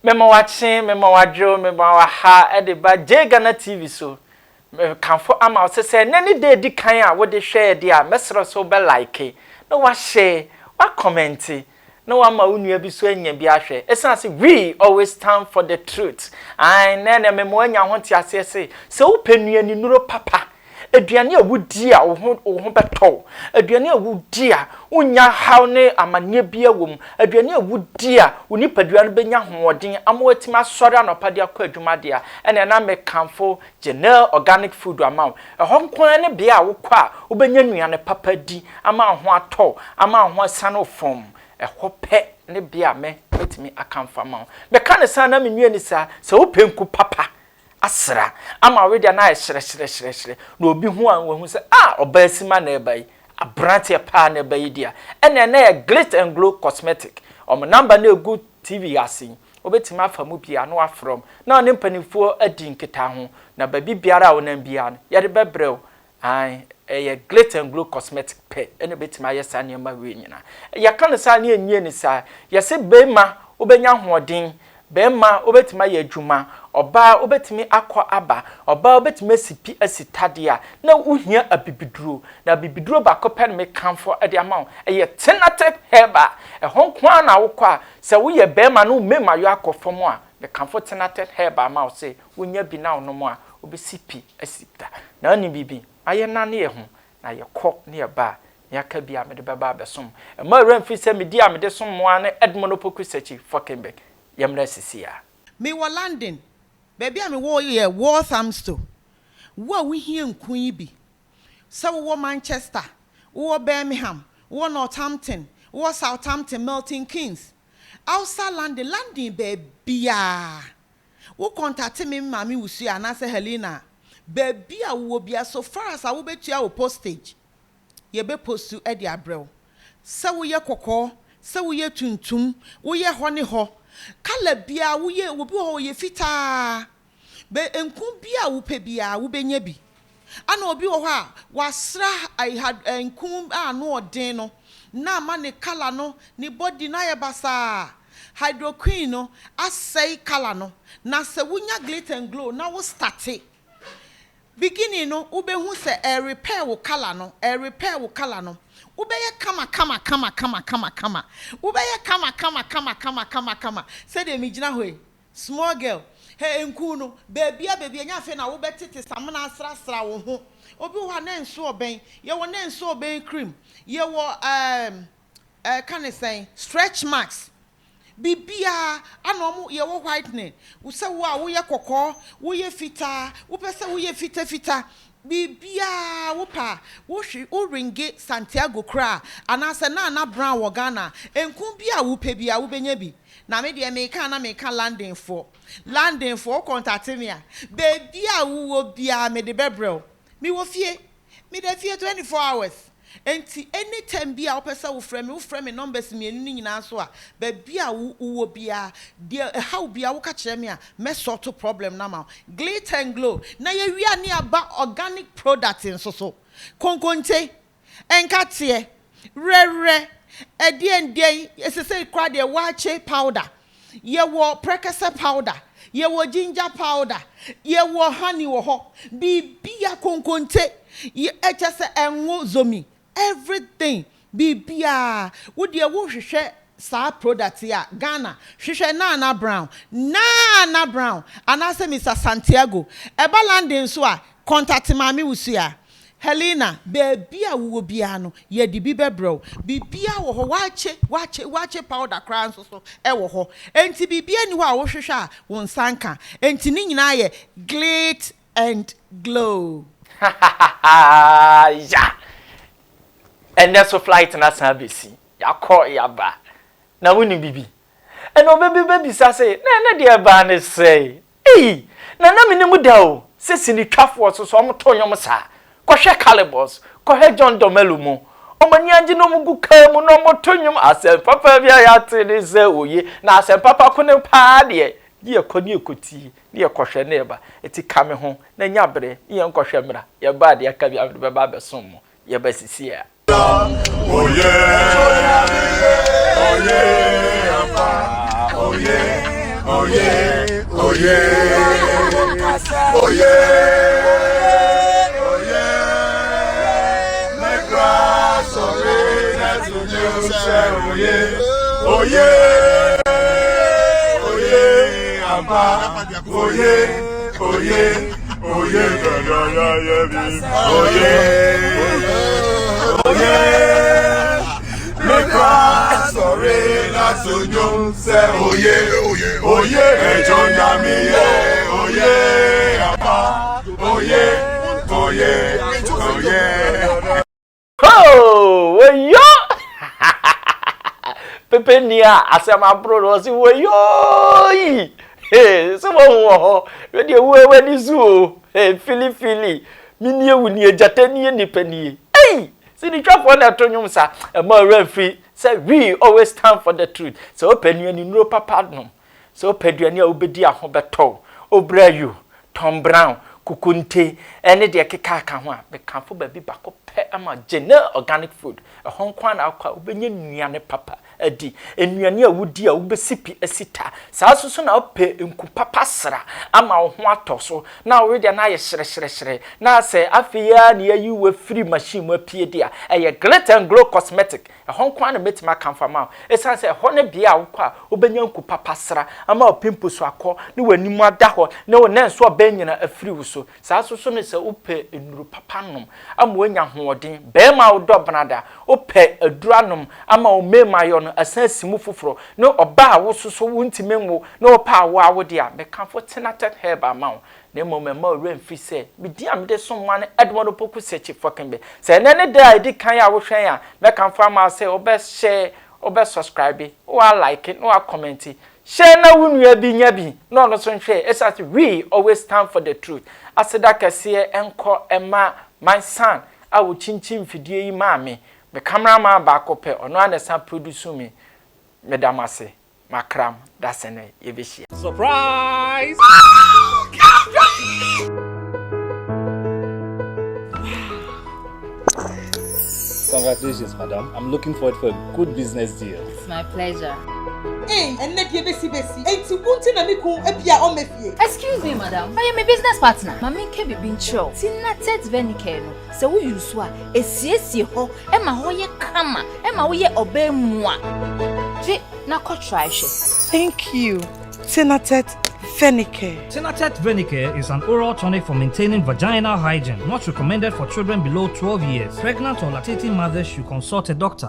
mema wache mema wadro mema waha edeba Ghana TV so kanfo ama se nani de di kan a wo de hwe de a mesro so be like no wa share wa comment no wa ma unua bi so anya bi ahwe esanse we always stand for the truth ai nene memo anya ho ti ase se wo panua ni nuro papa aduane a wudi a wo ho beto aduane a wudi a unya haw ne amane bia wom aduane a wudi a woni paduane benya hoodin amawatima sori anopade akọ adwumade a ene na me kanfo general organic food amount ehonkon ne bia wo kọ a wobenya nuane papa di ama ho atọ ama ho asane fom ehope ne bia me betimi akamfa ma me kan sana me nuani sa se wo penku papa asra ama we dia na hire na obi hu an wo hu se obasima na ebai abrante pa na ebai dia ene na Glit and Glow cosmetic number na egu TV asin obetima afamu bia no afrom na ne mpanifo adi nketa ho na babi biara wo nan bia no ye de bebrew Glit and Glow cosmetic pe ene betima yesa ne ma we nyina ya kan sa ne enye ni sa ye se bema obenya hoodin bema obetima ye adwuma oba obetimi akọ aba oba obetimi sipi asitade a na uhia abibiduro na bibiduro ba kope me kanfo ade amawo eye tenate heba honkwa na wokọ a se wo ye bema no mema yo akọfom a me kanfo tenate heba amawo se wonya bi na ono mo a obesipi asipta na ani bibi aye na ne ye ho na ye kọ ne ye ba ya ka bi a me de baba besom e ma remfi se me di a me de som mo an Edmono Pokusechi Fokenberg yamna sisia me wa London baby am wo ye Walthamstow wo hie nkun yi bi se wo Manchester wo Birmingham wo Northampton wo Southampton Milton Keynes outside London baby wo contact me mami wusu ana se Helena baby a wo bia so far as wo betua wo postage ye be postu e di abrel se wo ye kokko se wo ye tuntum wo ye ho ne ho kala bia wo ye wo bi ho ye fita be enku bia wo pe bia wo benya bi ana obi wo ho a wasra I had enku no odin no na ma ne kala no ni body na ye basa hydroquine no asai kala no na se wunya Glit and Glow na wo start beginning no wo be hu se repair wo kala no ubeye kama ubeye kama say de mijina hoy small girl hey enku no baby anya fe na wo betete samna asra wo ho obi ho na nso oben ye wo na nso oben cream ye wo can I say stretch marks bibia anomu ye wo whitening wo se wo a wo ye kokko wo ye fita wo pese wo ye fita bibia wopa wo hwi o ringe Santiago kra anase na brown wo Ghana enku bia wo pe bia wo benya bi na me de me ka landing for contact me a bibia wo bia me de bebrel me wo fie 24 hours enti anytime bia wo pesa wo frame numbers me enu nyina so a bibia wo bia de how bia wo ka kire me a me sort problem na ma Glit and Glow na ye wia ne aba organic product so konkonte enkate rere edien esese kwa de wache powder ye wo prekasa powder ye wo ginger powder ye wo honey wo ho bibia konkonte ye echese enwo zomi everything bibia wo de wo hwehwe sa product ya Ghana hwehwe na brown anase Mr Santiago eba landing so a contact mami wusu ya Helena bibia wo bia no ye di bibebro bibia wo ho wache powder kran so e wo ho enti bibia ni ho a wo hwehwe a won sanka enti ni nyina ye Glit and Glow ya and that's flight na service ya call ya ba na woni bibi and baby say na de ba ne say na me ni mu da o sesi ni twafo so so mo tonyom sa ko hwe calibers ko he John Domelu mu o mani anje no mu guka mu no mo tonyom asem papa bia ya te ni say oye na asem papa ko ne pa de ye koni ekoti ye kohwe ne ba eti kame ho na nya bere ye nkohwe mra ye ba de aka bia be ba besom mo ye ba sisi ya oye yeah, oh yeah, oh yeah, oh yeah. Make grass sorry, that's what you say, oh yeah, oh yeah, oh yeah, I'm back, oh yeah, oh yeah, oh yeah, oh yeah, oh yeah. Make grass sorry, that's what you say, oh yeah, oh yeah, John Yami, oh yeah, I'm back, oh yeah, oh yeah, oh yeah. Oh, yo! Pepe nia asema bro si wo yo. Hey, so wo we dey we ni zoo. Hey, fili. Mini ewu ni ejata ni nipani. Hey! See the trap one that tonyo sa e ma referee say we always stand for the truth. So openu ni no papa no. So opeduani a obedi ahobeto. Obra you Tom Brown kukunte ene de keka aka ho a be kanfo ba bi bako pe ama general organic food e hon kwa na akwa obenya nuane papa adi enuane a wudi a wobesipi asita saa so na ope nku papa sra ama wo ho atoso na wo de na ye hyerehyere na se afia na yayi wa free machine mu apie dia eye glitter and glow cosmetic e hon kwa na metima kanfa ma e san se ho ne bia wo kwa obenya nku papa sra ama opimpo so akọ ne wanimu ada ho ne wo nenso obanyina afiri so saa so ne se ope enuru papa nom ama wanya hoodin be ma wo do banada ope aduranom ama o mema yo no asan simu foforo ne oba wo so wuntimenwo ne opa wo awode a be kanfo tenated herb amount ne momema remfi se bidi am de so wan edmodo poku sechi fokin be se ne da edi kan ya wo hwen a me kanfo ama se obe share obe subscribe o like it o comment it share na wunua bi nya bi no no so nhwe esat we always stand for the truth aseda kase enko ema my son a wo chinchin fidie yi maame me cameraman ba kope ono anesa produce me medamase makram dasene yebehia surprise. Congratulations, madam. I'm looking forward for a good business deal. It's my pleasure. Hey, and let you besi. Ain't you wanting a miku epia on me fie? Excuse me, madam. I am a business partner. Mami ke bi bincho. Kinaata venike no. Se wo yusu a esiesie ho, e ma ho ye kama, e ma wo ye obemua. Je na ko try she. Thank you. Kinaata Venike. Kinaata Venike is an oral tonic for maintaining vaginal hygiene. Not recommended for children below 12 years. Pregnant or lactating mothers should consult a doctor.